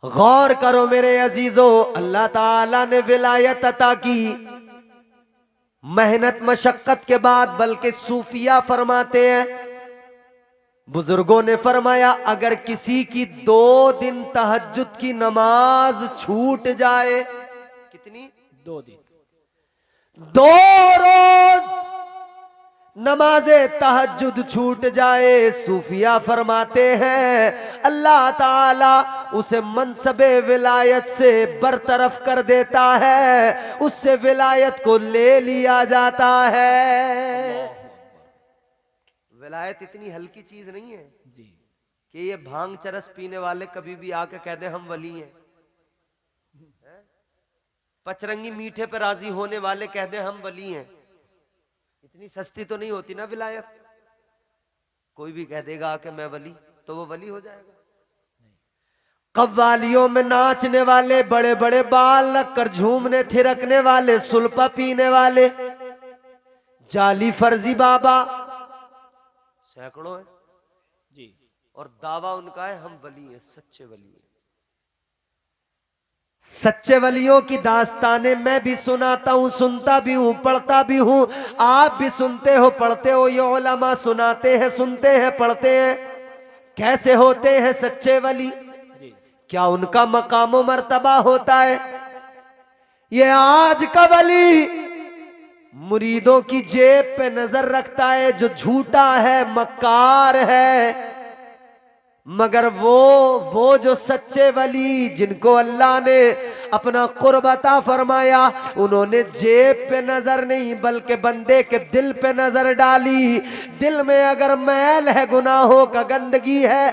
गौर करो मेरे अजीजों, अल्लाह ताला ने विलायत अता की मेहनत मशक्कत के बाद। बल्कि सूफिया फरमाते हैं, बुजुर्गों ने फरमाया, अगर किसी की 2 दिन तहज्जुद की नमाज छूट जाए, कितनी? 2 दिन, 2 रोज नमाजे तहज्जुद छूट जाए, सूफिया फरमाते हैं अल्लाह ताला उसे मनसबे विलायत से बरतरफ कर देता है, उससे विलायत को ले लिया जाता है। विलायत इतनी हल्की चीज नहीं है जी कि ये भांग चरस पीने वाले कभी भी आके कह दे हम वली हैं। पचरंगी मीठे पे राजी होने वाले कह दे हम वली हैं। इतनी सस्ती तो नहीं होती ना विलायत। कोई भी कह देगा आके मैं वली, तो वो वली हो जाएगा। कव्वालियों में नाचने वाले, बड़े बड़े बाल रखकर झूमने थिरकने वाले, सुल्पा पीने वाले, जाली फर्जी बाबा सैकड़ों हैं जी। और दावा उनका है हम वली हैं, सच्चे वली हैं। सच्चे वलियों की दास्तानें मैं भी सुनाता हूं, सुनता भी हूं, पढ़ता भी हूं। आप भी सुनते हो, पढ़ते हो। ये उलमा सुनाते हैं, सुनते हैं, पढ़ते हैं। कैसे होते हैं सच्चे वली? जी क्या उनका मकाम मर्तबा होता है? ये आज का वली मुरीदों की जेब पे नजर रखता है, जो झूठा है, मक्कार है। मगर वो जो सच्चे वली, जिनको अल्लाह ने अपना कुर्ब अता फरमाया, उन्होंने जेब पे नजर नहीं बल्कि बंदे के दिल पे नजर डाली। दिल में अगर मैल है, गुनाहों का गंदगी है,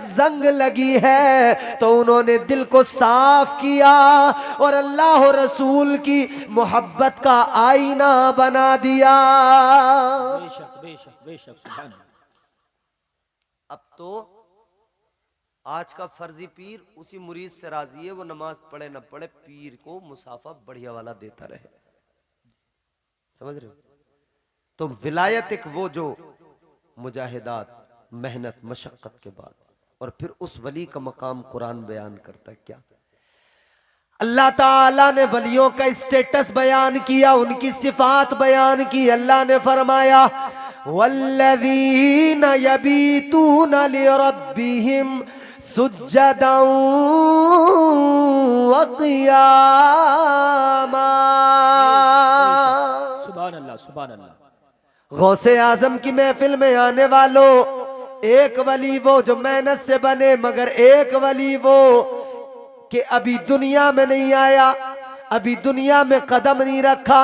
जंग लगी है, तो उन्होंने दिल को साफ किया और अल्लाह और रसूल की मोहब्बत का आईना बना दिया। बेशक बेशक बेशक, सुभान अल्लाह। अब तो आज का फर्जी पीर उसी मुरीद से राजी है, वो नमाज पढ़े न पढ़े, पीर को मुसाफा बढ़िया वाला देता रहे। समझ रहे हो? तो विलायत एक वो जो मुजाहिदात, मेहनत मशक्कत के बाद, और फिर उस वली का मकाम कुरान बयान करता है। क्या अल्लाह ताला ने वलियों का स्टेटस बयान किया, उनकी सिफात बयान की। अल्लाह ने फरमाया वल्लज़ीना यबीतूना लिरब्बिहिम सुज्जदन व क़ियामा। सुभान अल्लाह सुभान अल्लाह। गौसे आजम की महफिल में आने वालों, एक वली वो जो मेहनत से बने, मगर एक वली वो कि अभी दुनिया में नहीं आया, अभी दुनिया में कदम नहीं रखा,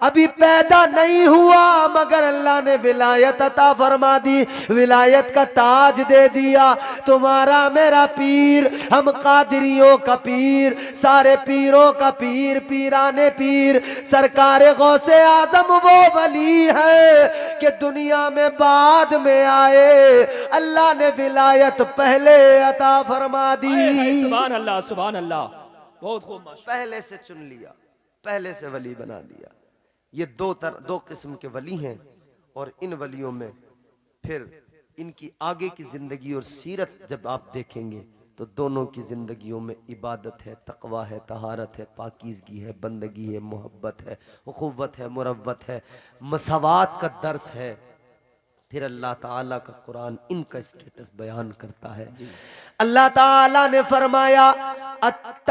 अभी पैदा नहीं हुआ, मगर अल्लाह ने विलायत अता फरमा दी, विलायत का ताज दे दिया। तुम्हारा मेरा पीर, हम कादरियों का पीर, सारे पीरों का पीर, पीराने पीर, सरकार गौसे आजम वो वली है कि दुनिया में बाद में आए, अल्लाह ने विलायत पहले अता फरमा दी। सुभान अल्लाह सुभान अल्लाह, बहुत खूब माशाअल्लाह। पहले से चुन लिया, पहले से वली बना दिया। ये दो किस्म के वली हैं, और इन वलियों में फिर इनकी आगे की जिंदगी और सीरत जब आप देखेंगे तो दोनों की जिंदगियों में इबादत है, तकवा है, तहारत है, पाकीज़गी है, बंदगी है, मोहब्बत है, उखुव्वत है, मुरव्वत है, मसावात का दर्स है। फिर अल्लाह ताला का कुरान इनका स्टेटस बयान करता है। अल्लाह ताला ने फरमाया अत्ताइबून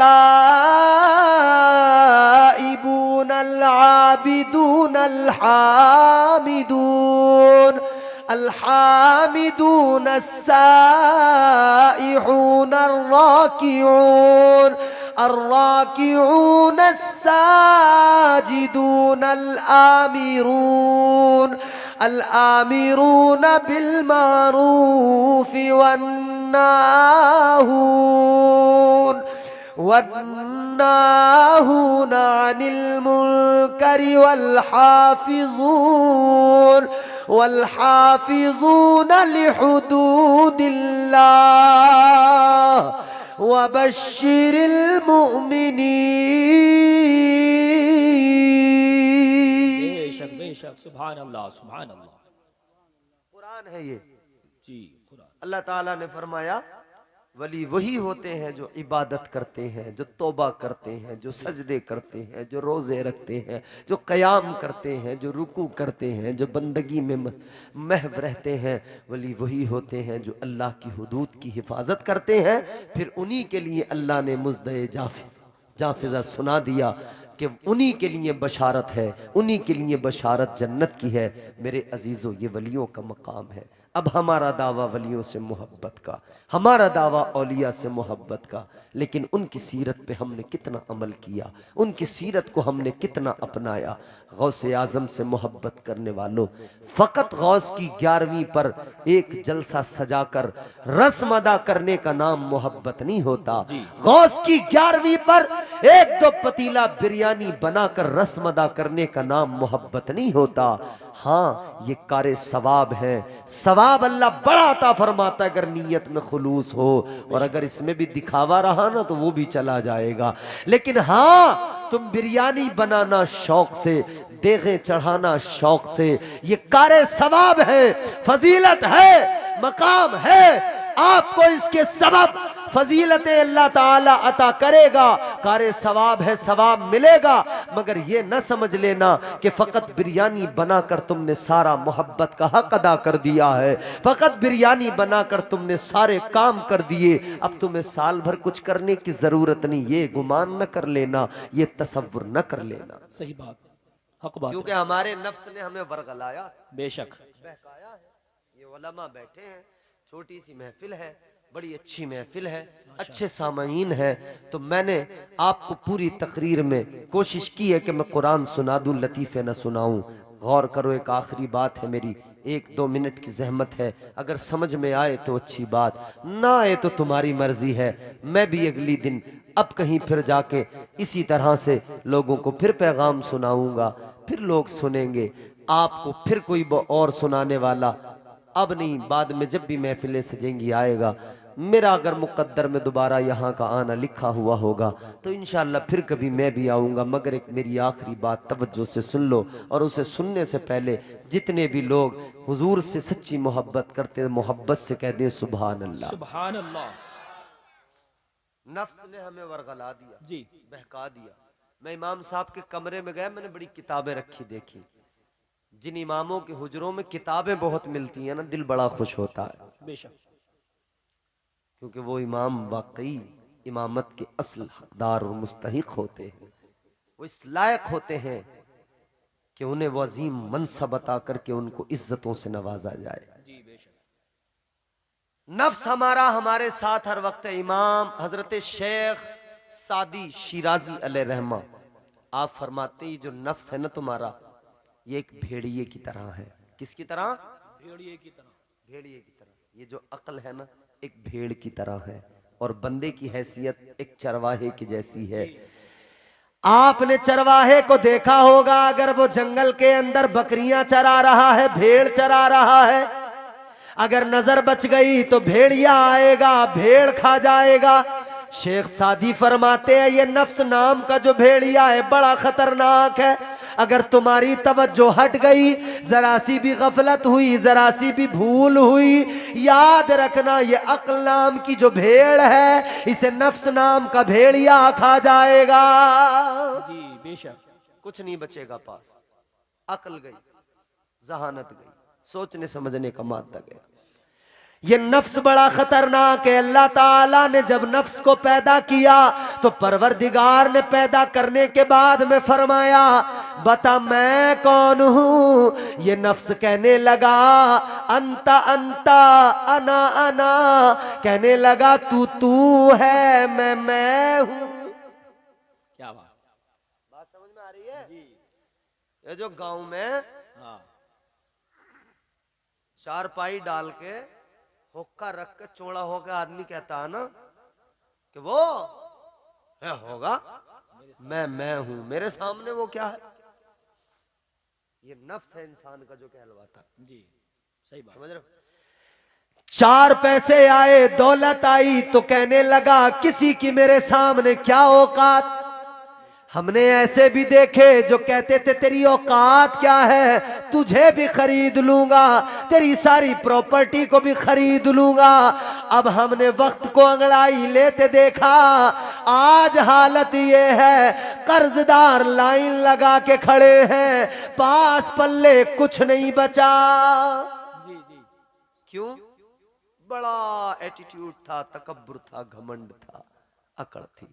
अल-आबिदून अल-हामिदून अल-हामिदून अस्साइहून अर्राकिऊन अर्राकिऊन अस्साजिदून अल-आमिरून अल-आमिरून बिल-मारूफ वन्नाहून वन्नाहून अनिल मुनकरि वल्हाफिज़ून लिहुदूदिल्लाह वबश्शिरिल मुमिनीन। बेशक बेशक, सुभान अल्लाह सुभान अल्लाह। कुरान है ये जी कुरान। अल्लाह ताला ने फरमाया वली वही होते हैं जो इबादत करते हैं, जो तौबा करते हैं, जो सजदे करते हैं, जो रोज़े रखते हैं, जो क़याम करते हैं, जो रुकू करते हैं, जो बंदगी में महव रहते हैं। वली वही होते हैं जो अल्लाह की हुदूद की हिफाजत करते हैं। फिर उन्हीं के लिए अल्लाह ने मुज़्दए जाफिज़ा सुना दिया कि उन्हीं के लिए बशारत है, उन्हीं के लिए बशारत जन्नत की है। मेरे अजीज़ों, ये वलियों का मकाम है। अब हमारा दावा वलियों से मोहब्बत का, हमारा दावा औलिया से मोहब्बत का, लेकिन उनकी सीरत पे हमने कितना अमल किया, उनकी सीरत को हमने कितना अपनाया। गौसे आज़म से मोहब्बत करने वालों, फ़कत गौस की 11वीं पर एक जलसा सजाकर रस्म अदा करने का नाम मोहब्बत नहीं होता। गौस की 11वीं पर एक दो पतीला बिरयानी बनाकर रस्म अदा करने का नाम मोहब्बत नहीं होता। हाँ, ये कारे सवाब है। सवाब अल्लाह बड़ा अता फरमाता है अगर नीयत में खुलूस हो, और अगर इसमें भी दिखावा रहा ना तो वो भी चला जाएगा। लेकिन हाँ, तुम बिरयानी बनाना शौक से, देगें चढ़ाना शौक से, ये कारे सवाब है, फजीलत है, मकाम है। आपको इसके सबब फजीलत अल्लाह ताला अता करेगा, कारे सवाब है, सवाब मिलेगा। मगर ये न समझ लेना कि फकत बिरयानी बनाकर तुमने सारा मोहब्बत का हक अदा कर दिया है, फकत बिरयानी बनाकर तुमने सारे काम कर दिए, अब तुम्हें साल भर कुछ करने की जरूरत नहीं। ये गुमान न कर लेना, ये तसव्वुर न कर लेना। सही बात, हक बात, क्योंकि हमारे नफ्स ने हमें वर्गलाया, बेशक बहकाया है। ये उलमा बैठे हैं, छोटी सी महफिल है, बड़ी अच्छी महफिल है, अच्छे सामाईन है। तो मैंने आपको पूरी तकरीर में कोशिश की है कि मैं कुरान सुना दूं, लतीफ़े न सुनाऊं। गौर करो, एक आखिरी बात है मेरी, 1-2 मिनट की जहमत है। अगर समझ में आए तो अच्छी बात, ना आए तो तुम्हारी मर्जी है। मैं भी अगली दिन अब कहीं फिर जाके इसी तरह से लोगों को फिर पैगाम सुनाऊंगा, फिर लोग सुनेंगे, आपको फिर कोई और सुनाने वाला अब नहीं, बाद में जब भी महफिलें सजेंगी आएगा। मेरा अगर मुकद्दर में दोबारा यहाँ का आना लिखा हुआ होगा तो इंशाअल्लाह फिर कभी मैं भी आऊँगा। मगर एक मेरी आखिरी बात तवज्जो से सुन लो, और उसे सुनने से पहले जितने भी लोग हुजूर से सच्ची मोहब्बत करते हैं, मोहब्बत से कह दें सुभान अल्लाह। सुभान अल्लाह। नफ्स ने हमें वर्गला दिया जी, बहका दिया। मैं इमाम साहब के कमरे में गया, मैंने बड़ी किताबें रखी देखी। जिन इमामों के हुजरों में किताबें बहुत मिलती हैं ना, दिल बड़ा खुश होता है, बेशक, क्योंकि वो इमाम वाकई इमामत के असल हकदार और मुस्तहिक होते हैं। वो इस लायक होते हैं कि उन्हें वो अजीम मनसब अता करके उनको इज्जतों से नवाजा जाए। जी बेशक। नफ्स हमारा हमारे साथ हर वक्त है। इमाम हजरत शेख सादी शिराजी अलैहि रहमा, आप फरमाते ही जो नफ्स है ना तुम्हारा, ये एक भेड़िए की तरह है। किसकी तरह? भेड़िए की तरह। भेड़िए की तरह। ये जो अक्ल है ना, एक भेड़ की तरह है, और बंदे की हैसियत एक चरवाहे की जैसी है। आपने चरवाहे को देखा होगा, अगर वो जंगल के अंदर बकरियां चरा रहा है, भेड़ चरा रहा है, अगर नजर बच गई तो भेड़िया आएगा, भेड़ खा जाएगा। शेख सादी फरमाते हैं ये नफ्स नाम का जो भेड़िया है बड़ा खतरनाक है। अगर तुम्हारी तवज्जो हट गई, जरा सी भी गफलत हुई, जरा सी भी भूल हुई, याद रखना ये अक्ल नाम की जो भेड़ है, इसे नफ्स नाम का भेड़िया खा जाएगा। जी बेशक। कुछ नहीं बचेगा पास। अक्ल गई, जहानत गई, सोचने समझने का मादा गया। ये नफ्स बड़ा खतरनाक है। अल्लाह ताला ने जब नफ्स को पैदा किया तो परवरदिगार ने पैदा करने के बाद में फरमाया, बता मैं कौन हूं? ये नफ्स कहने लगा अंता अंता, अना अना, कहने लगा तू तू है, मैं हूं। क्या बात समझ में आ रही है? जी। ये जो गांव में हाँ, चारपाई डाल के हुक्का रख के चौड़ा होकर आदमी कहता है ना कि वो है होगा, मैं हूं, मेरे सामने वो क्या है? ये नफ्स है इंसान का जो कहलवाता। जी सही बात। समझ रहे हो? 4 पैसे आए, दौलत आई तो कहने लगा किसी की मेरे सामने क्या औकात। हमने ऐसे भी देखे जो कहते थे तेरी औकात क्या है, तुझे भी खरीद लूंगा, तेरी सारी प्रॉपर्टी को भी खरीद लूंगा। अब हमने वक्त को अंगड़ाई लेते देखा, आज हालत ये है कर्जदार लाइन लगा के खड़े हैं, पास पल्ले कुछ नहीं बचा। जी जी। क्यों? बड़ा एटीट्यूड था, तकब्बुर था, घमंड था, अकड़ थी।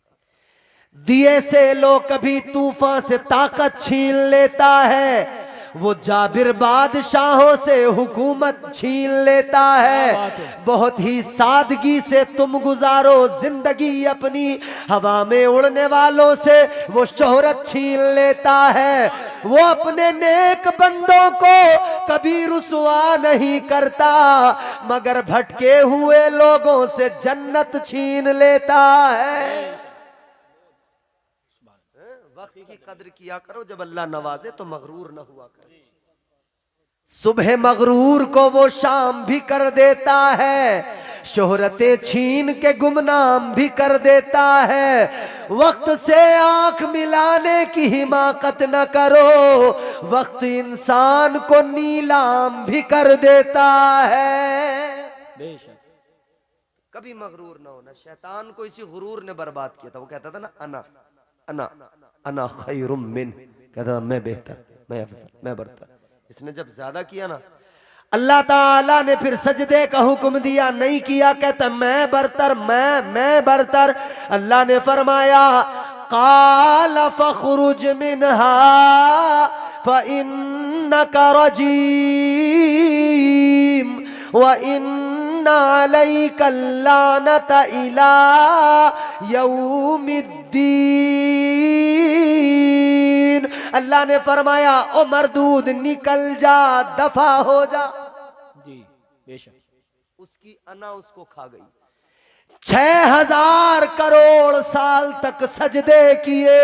दिए से लोग कभी तूफान से ताकत छीन लेता है, वो जाबिर बादशाहों से हुकूमत छीन लेता है। बहुत ही सादगी से तुम गुजारो जिंदगी अपनी, हवा में उड़ने वालों से वो शोहरत छीन लेता है। वो अपने नेक बंदों को कभी रुसवा नहीं करता, मगर भटके हुए लोगों से जन्नत छीन लेता है। वक्त की कदर किया करो, जब अल्लाह नवाजे तो मगरूर न हुआ करो। सुबह मगरूर को वो शाम भी कर देता है, शोहरतें छीन के गुमनाम भी कर देता है। वक्त से आंख मिलाने की हिमाकत न करो, वक्त इंसान को नीलाम भी कर देता है। बेशक। कभी मगरूर ना होना। शैतान को इसी गुरूर ने बर्बाद किया था। वो कहता था ना अना अना अना खैरुम मिन, कहता था मैं बेहतर, मैं अफजल, मैं बरतर। इसने जब ज्यादा किया ना, अल्लाह ताला ने फिर सजदे का हुक्म दिया, नहीं किया, कहता मैं बरतर, मैं बरतर। अल्लाह ने फरमाया काला फखरुज मिनहा फइन्नका रजीम व इन्ना अलैका लानत इला यौमिद्दीन। अल्लाह ने फरमाया ओ मरदूद निकल जा, दफा हो जा। जी बेशक। उसकी अना उसको खा गई। 6000 करोड़ साल तक सजदे किए,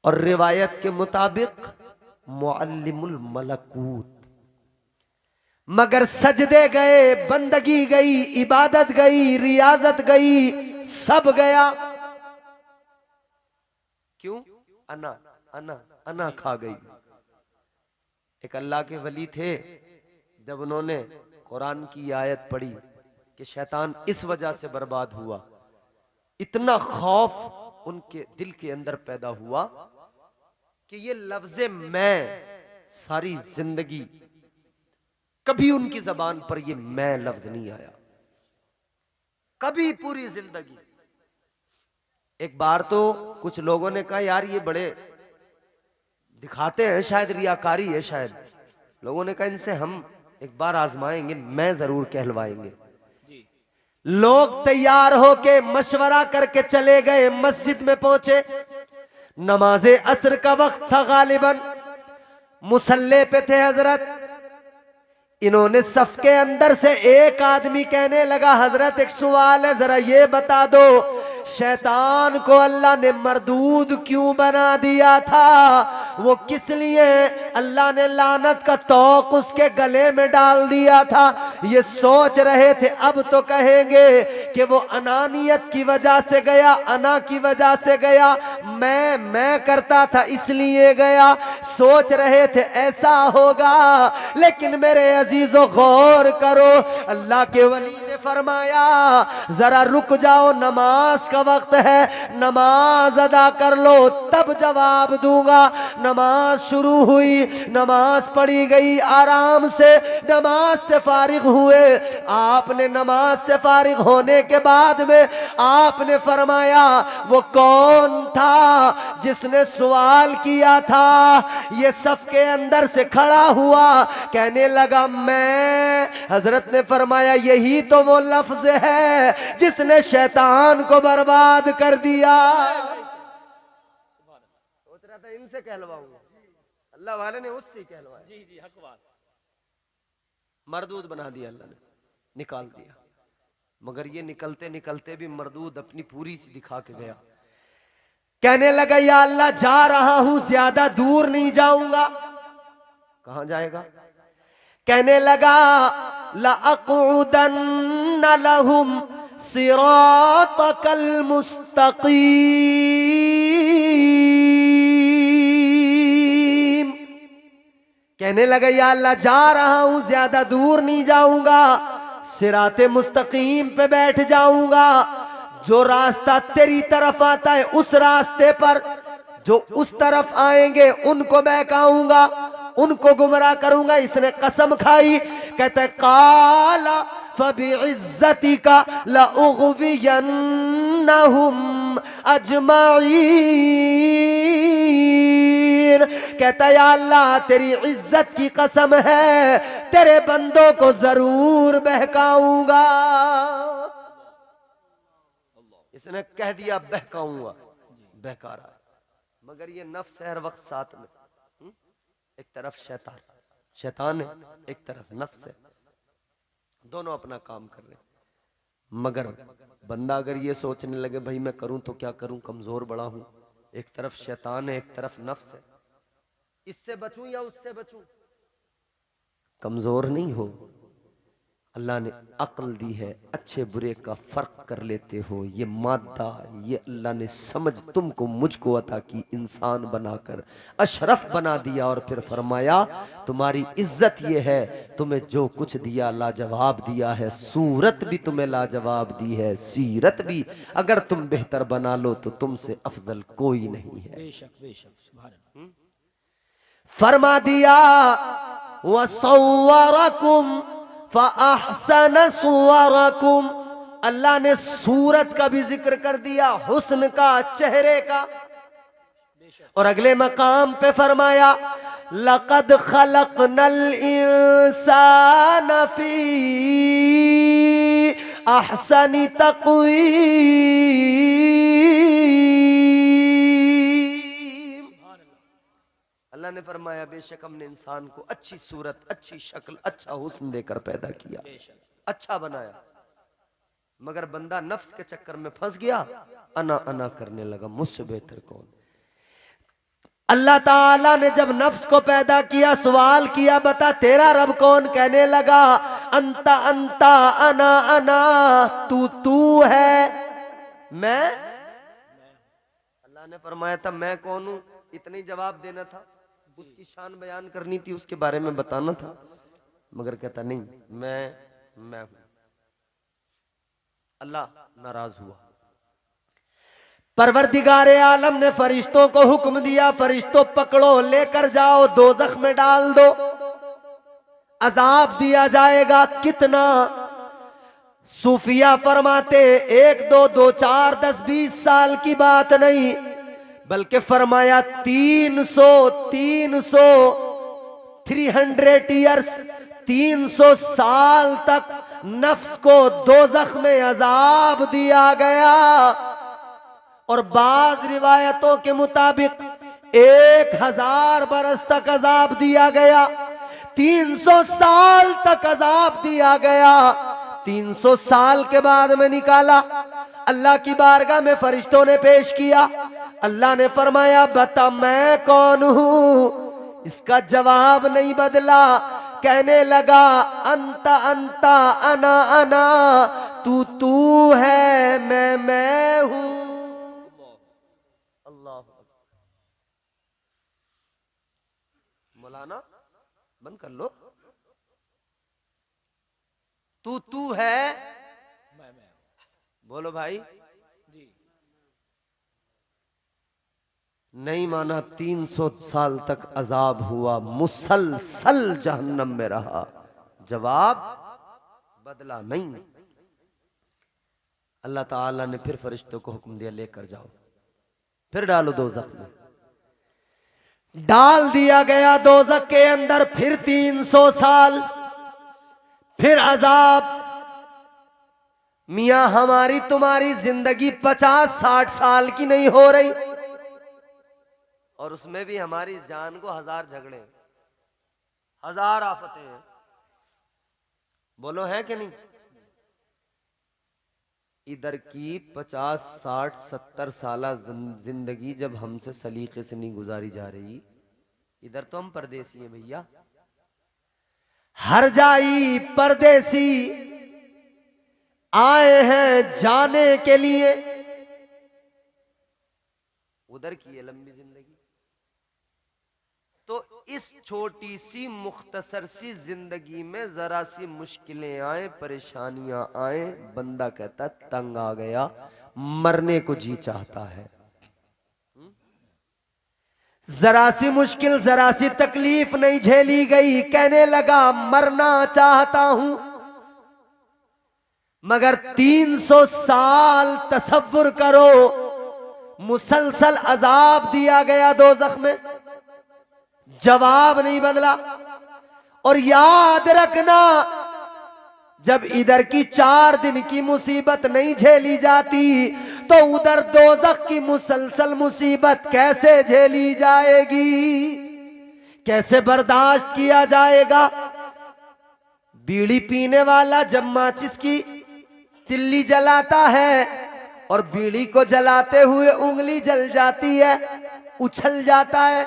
और रिवायत के मुताबिक मुअल्लिमुल मलकूत, मगर सजदे गए, बंदगी गई, इबादत गई, रियाजत गई, सब गया। क्यों? अना अना अना खा गई। एक अल्लाह के वली थे, जब उन्होंने कुरान की आयत पढ़ी कि शैतान इस वजह से बर्बाद हुआ, इतना खौफ उनके दिल के अंदर पैदा हुआ कि ये लफ्ज़े मैं सारी जिंदगी कभी उनकी जबान पर ये मैं लफ्ज नहीं आया, कभी पूरी जिंदगी। एक बार तो कुछ लोगों ने कहा यार ये बड़े दिखाते हैं, शायद रियाकारी है, शायद। लोगों ने कहा इनसे हम एक बार आजमाएंगे, मैं जरूर कहलवाएंगे। लोग तैयार होके मशवरा करके चले गए, मस्जिद में पहुंचे। नमाजे असर का वक्त था, गालिबन मुसल्ले पे थे हजरत। इन्होंने सफ के अंदर से एक आदमी कहने लगा हजरत एक सवाल है, जरा ये बता दो शैतान को अल्लाह ने मरदूद क्यों बना दिया था? वो किस लिए अल्लाह ने लानत का तौक उसके गले में डाल दिया था? ये सोच रहे थे, अब तो कहेंगे कि वो अनानियत की वजह से गया, अना की वजह से गया, मैं करता था इसलिए गया। सोच रहे थे ऐसा होगा, लेकिन मेरे अजीजों गौर करो, अल्लाह के वली ने फरमाया जरा रुक जाओ, नमाज का वक्त है, नमाज अदा कर लो तब जवाब दूंगा। नमाज शुरू हुई, नमाज पढ़ी गई, आराम से नमाज से फारिग हुए। आपने नमाज से फारिग होने के बाद में आपने फरमाया वो कौन था जिसने सवाल किया था? ये सफ के अंदर से खड़ा हुआ, कहने लगा मैं। हजरत ने फरमाया यही तो वो लफ्ज है जिसने शैतान को बर्बाद कर दिया। सोच रहा था इनसे कहलवाऊंगा, अल्लाह वाले ने उससे कहलवाया। जी जी, हक बात। मरदूद बना दिया अल्लाह ने, निकाल दिया। मगर ये निकलते निकलते भी मरदूद अपनी पूरी दिखा के गया। कहने लगा या अल्लाह जा रहा हूं, ज्यादा दूर नहीं जाऊंगा। कहां जाएगा? कहने लगा लाअक़उदन्न लहुम सिरातकल मुस्तकीम। कहने लगे या अल्लाह जा रहा हूं, ज्यादा दूर नहीं जाऊंगा, सिराते मुस्तकीम पे बैठ जाऊंगा। जो रास्ता तेरी तरफ आता है उस रास्ते पर जो उस तरफ आएंगे उनको बहकाऊंगा, उनको गुमराह करूंगा। इसने कसम खाई, कहते काला फबिइज्जतिका लउग़वियन्नहुम अजमाईन। कहता या अल्लाह तेरी इज्जत की कसम है, तेरे बंदों को जरूर बहकाऊंगा। इसने कह दिया बहकाऊंगा, बहका रहा है, मगर ये नफ्स है हर वक्त साथ में। एक तरफ शैतान है, एक तरफ नफ्स है, दोनों अपना काम कर रहे हैं। मगर बंदा अगर ये सोचने लगे भाई मैं करूं तो क्या करूं, कमजोर बड़ा हूं, एक तरफ शैतान है, एक तरफ नफ्स है, इससे बचूं या उससे बचूं, कमजोर नहीं हो। अल्लाह ने अक्ल दी है, अच्छे बुरे का फर्क कर लेते हो। ये मादा, ये अल्लाह ने समझ तुमको मुझको अता की, इंसान बनाकर अशरफ बना दिया और फिर फरमाया तुम्हारी इज्जत ये है, तुम्हें जो कुछ दिया लाजवाब दिया है, सूरत भी तुम्हें लाजवाब दी है, सीरत भी अगर तुम बेहतर बना लो तो तुमसे अफजल कोई नहीं है। बेशक बेशक सुभान अल्लाह। फरमा दिया वसव्वरकुम फ़अहसन सुवरकुम। अल्लाह ने सूरत का भी जिक्र कर दिया, हुस्न का, चेहरे का। और अगले मकाम पे फरमाया लक़द खलक़नल इंसान फी अहसनि तक़वीम। अल्लाह ने फरमाया बेशक हमने इंसान को अच्छी सूरत, अच्छी शक्ल, अच्छा हुस्न देकर पैदा किया, अच्छा बनाया। मगर बंदा नफ्स के चक्कर में फंस गया, अना अना करने लगा, मुझसे बेहतर कौन। अल्लाह ताला ने जब नफ्स को पैदा किया, सवाल किया बता तेरा रब कौन, कहने लगा अंता अंता अना अना, तू है, मैं। अल्लाह ने फरमाया था मैं कौन हूं, इतनी जवाब देना था, उसकी शान बयान करनी थी, उसके बारे में बताना था, मगर कहता नहीं मैं हूं। अल्लाह नाराज हुआ। परवरदिगारे आलम ने फरिश्तों को हुक्म दिया, फरिश्तों पकड़ो, लेकर जाओ, दोज़ख में डाल दो, अजाब दिया जाएगा। कितना? सूफिया फरमाते 1 2 2 4 10 20 साल की बात नहीं, बल्कि फरमाया 300 ईयर्स, 300 साल तक नफ्स को दोज़ख में अजाब दिया गया। और बाज़ रिवायतों के मुताबिक 1000 बरस तक अजाब दिया गया, 300 साल तक अजाब दिया गया। 300 साल के बाद में निकाला, अल्लाह की बारगाह में फरिश्तों ने पेश किया। अल्लाह ने फरमाया बता मैं कौन हूं। इसका जवाब नहीं बदला, कहने लगा अंता अंता अना अना, तू है, मैं हूं। अल्लाह मौलाना बंद कर लो। तू है, मैं बोलो भाई। जी नहीं माना, 300 साल तक अजाब हुआ, मुसलसल जहन्नम में रहा, जवाब बदला नहीं। अल्लाह ताला ने फिर फरिश्तों को हुक्म दिया लेकर जाओ, फिर डालो दोज़ख में। डाल दिया गया दोज़ख के अंदर, फिर 300 साल, फिर अजाब। मियां हमारी तुम्हारी जिंदगी 50-60 साल की नहीं हो रही, और उसमें भी हमारी जान को 1000 झगड़े, 1000 आफतें हैं। बोलो है कि नहीं? इधर की 50 60 70 साल जिंदगी जब हमसे सलीके से नहीं गुजारी जा रही, इधर तो हम परदेसी हैं भैया। हर जाई परदेसी, आए हैं जाने के लिए। उधर की है लंबी जिंदगी। तो इस छोटी सी मुख्तसर सी जिंदगी में जरा सी मुश्किलें आए, परेशानियां आए, बंदा कहता तंग आ गया, मरने को जी चाहता है। जरा सी मुश्किल, जरा सी तकलीफ नहीं झेली गई, कहने लगा मरना चाहता हूं। मगर 300 साल तसव्वुर करो, मुसलसल अजाब दिया गया दोज़ख में, जवाब नहीं बदला। और याद रखना, जब इधर की 4 दिन की मुसीबत नहीं झेली जाती तो उधर दोज़ख की मुसलसल मुसीबत कैसे झेली जाएगी, कैसे बर्दाश्त किया जाएगा। बीड़ी पीने वाला जब माचिस की तिल्ली जलाता है और बीड़ी को जलाते हुए उंगली जल जाती है, उछल जाता है।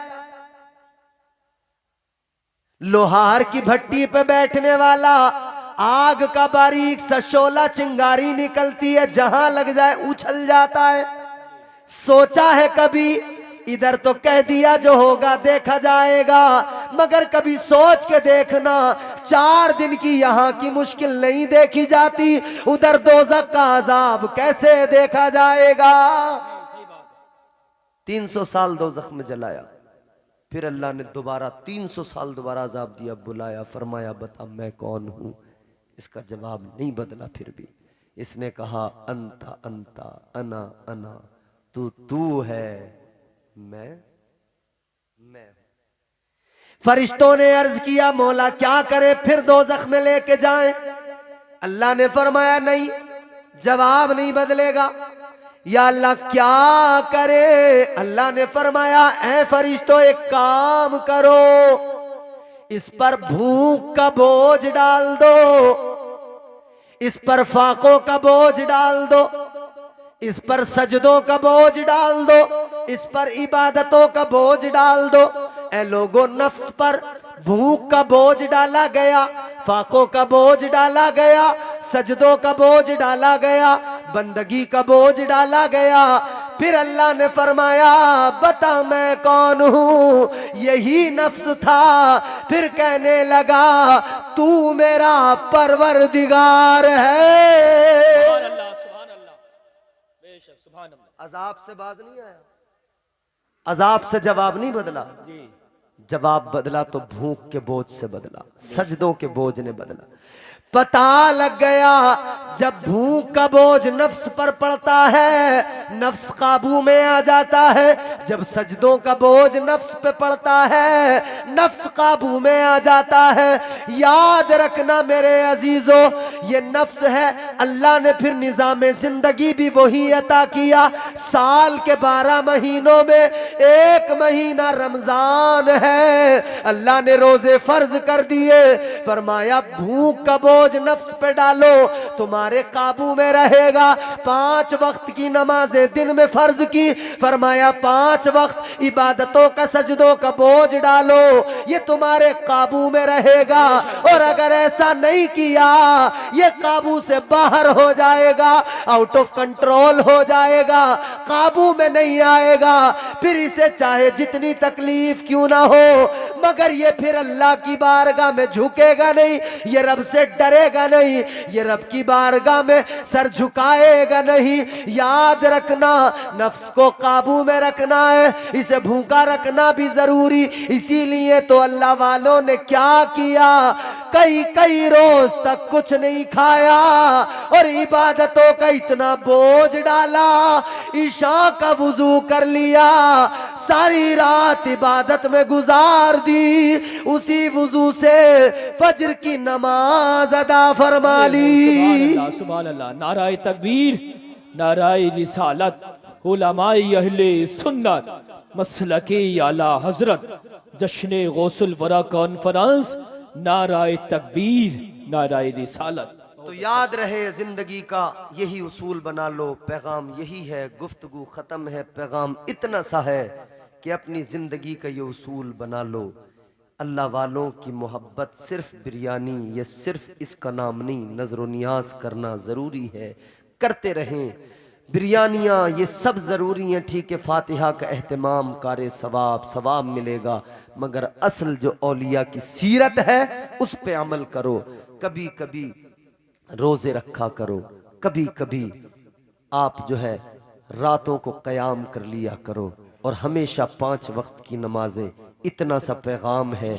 लोहार की भट्टी पे बैठने वाला, आग का बारीक सा शोला चिंगारी निकलती है, जहां लग जाए उछल जाता है। सोचा है कभी, इधर तो कह दिया जो होगा देखा जाएगा, मगर कभी सोच के देखना, 4 दिन की यहां की मुश्किल नहीं देखी जाती, उधर दोज़ख का अजाब कैसे देखा जाएगा। 300 साल दोज़ख में जलाया, फिर अल्लाह ने दोबारा 300 साल दोबारा अजाब दिया, बुलाया, फरमाया बता मैं कौन हूं। इसका जवाब नहीं बदला। फिर भी इसने कहा अंता अंता, अना अना, तू है, मैं फरिश्तों ने अर्ज किया मौला क्या करे, फिर दोज़ख में लेके जाएं। अल्लाह ने फरमाया नहीं, जवाब नहीं बदलेगा। या अल्लाह क्या करे। अल्लाह ने फरमाया ऐ फरिश्तों एक काम करो, इस पर भूख का बोझ डाल दो, इस पर फाकों का बोझ डाल दो, इस पर सजदों का बोझ डाल दो, इस पर इबादतों का बोझ डाल दो। ऐ लोगों, नफ्स पर भूख का बोझ डाला गया, फाकों का बोझ डाला गया, सजदों का बोझ डाला गया, बंदगी का बोझ डाला गया। फिर अल्लाह ने फरमाया बता मैं कौन हूं। यही नफ्स था, फिर कहने लगा तू मेरा परवरदिगार है। अजाब से बाज नहीं आया, अजाब से जवाब नहीं बदला, जवाब बदला तो भूख के बोझ से बदला, सजदों के बोझ ने बदला। पता लग गया जब भूख का बोझ नफ्स पर पड़ता है, नफ्स काबू में आ जाता है। जब सजदों का बोझ नफ्स पे पड़ता है, नफ्स काबू में आ जाता है। याद रखना मेरे अजीजों, ये नफ्स है, अल्लाह ने फिर निजाम जिंदगी भी वही अता किया। साल के 12 महीनों में एक महीना रमजान है, अल्लाह ने रोजे फर्ज कर दिए। फरमाया भूख का बोझ नफ्स पे डालो, तुम्हारे काबू में रहेगा। 5 वक्त की नमाजें दिन में फर्ज की, फरमाया 5 वक्त इबादतों का सजदों का बोझ डालो, ये तुम्हारे काबू में रहेगा। और अगर ऐसा नहीं किया, ये काबू से बाहर हो जाएगा, आउट ऑफ कंट्रोल हो जाएगा, काबू में नहीं आएगा। फिर इसे चाहे जितनी तकलीफ क्यों ना हो, मगर ये फिर अल्लाह की बारगाह में झुकेगा नहीं, ये रब से डरेगा नहीं, ये रब की बारगाह में सर झुकाएगा नहीं। याद रखना नफ्स को काबू में रखना है, इसे भूखा रखना भी जरूरी। इसीलिए तो अल्लाह वालों ने क्या किया, कई रोज तक कुछ नहीं खाया और इबादतों का इतना बोझ डाला, ईशा का वुजू कर लिया, सारी रात इबादत में गुजार दी, उसी वुजू से फजर की नमाज अदा फरमा ली। सुभान अल्लाह, नाराए तकबीर, नाराए रिसालत, उलमाए अहले सुन्नत, मसलके आला हजरत, जश्न गौसुल वरा कॉन्फ्रेंस, नाराए तकबीर, नाराए रिसालत। तो याद रहे जिंदगी का यही उसूल बना लो, पैगाम यही है, गुफ्तगू खत्म है, पैगाम इतना सा है कि अपनी जिंदगी का ये उसूल बना लो। अल्लाह वालों की मोहब्बत सिर्फ बिरयानी या सिर्फ इसका नाम नहीं, नजर नियाज करना ज़रूरी है, करते रहें। बिरयानियाँ ये सब ज़रूरी हैं, ठीक है, फातिहा का एहतमाम कार सवाब, सवाब मिलेगा, मगर असल जो औलिया की सीरत है उस पे अमल करो। कभी कभी रोज़े रखा करो, कभी कभी आप जो है रातों को क़याम कर लिया करो, और हमेशा 5 वक्त की नमाजें। इतना सा पैगाम है,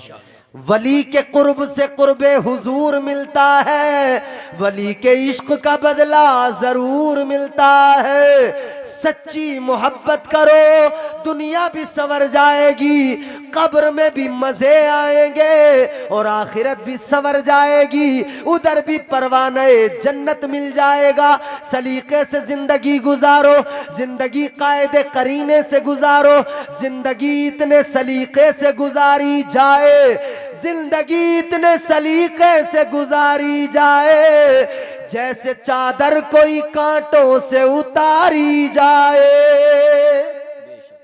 वली के कुर्ब से कुर्बे हुजूर मिलता है, वली के इश्क का बदला जरूर मिलता है। सच्ची मोहब्बत करो, दुनिया भी संवर जाएगी, कब्र में भी मजे आएंगे, और आखिरत भी संवर जाएगी, उधर भी परवाने जन्नत मिल जाएगा। सलीके से जिंदगी गुजारो, जिंदगी कायदे करीने से गुजारो, जिंदगी इतने सलीके से गुजारी जाए, जिंदगी इतने सलीके से गुजारी जाए, जैसे चादर कोई कांटों से उतारी जाए।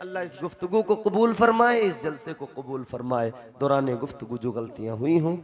अल्लाह इस गुफ्तगू को कबूल फरमाए, इस जलसे को कबूल फरमाए। दौरान गुफ्तगू जो गलतियां हुई हों